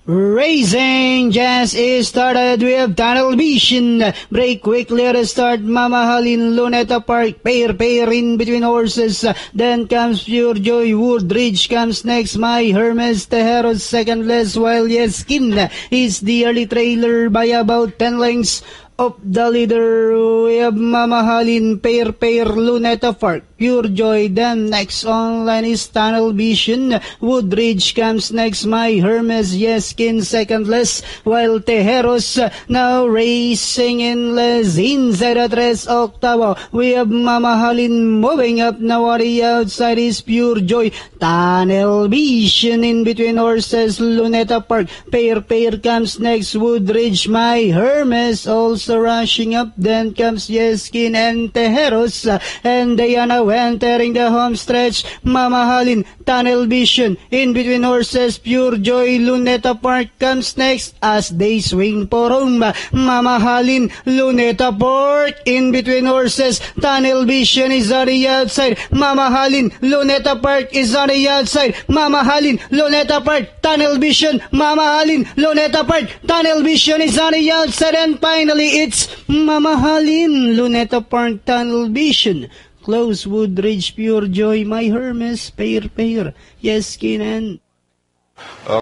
Racing just is started. We have Tunnel Vision. Break quickly at the start. Mamahalin, Luneta Park. Pair in between horses. Then comes Pure Joy. Woodridge comes next. My Hermes Tejeros secondless. While Yeskin is the early trailer by about 10 lengths of the leader. We have Mamahalin, Pair, Luneta Park, Pure Joy. Then next online is Tunnel Vision. Woodridge comes next. My Hermes, Yeskin secondless. While Tejeros now racing in less. Inside at Tres Octavo, we have Mamahalin moving up. Now at the outside is Pure Joy. Tunnel Vision in between horses. Luneta Park, Pair comes next. Woodridge, My Hermes also rushing up. Then comes Yeskin and Tejeros, and they are now entering the home stretch. Mamahalin, Tunnel Vision in between horses. Pure Joy, Luneta Park comes next as they swing for home. Mamahalin, Luneta Park in between horses. Tunnel Vision is on the outside. Mamahalin, Luneta Park is on the outside. Mamahalin, Luneta Park, Tunnel Vision. Mamahalin, Luneta Park, Tunnel Vision is on the outside. And finally it's Mamahalin, Luneta Park, Tunnel Vision. Close, Woodridge, Pure Joy, My Hermes, Pair, Yeskin and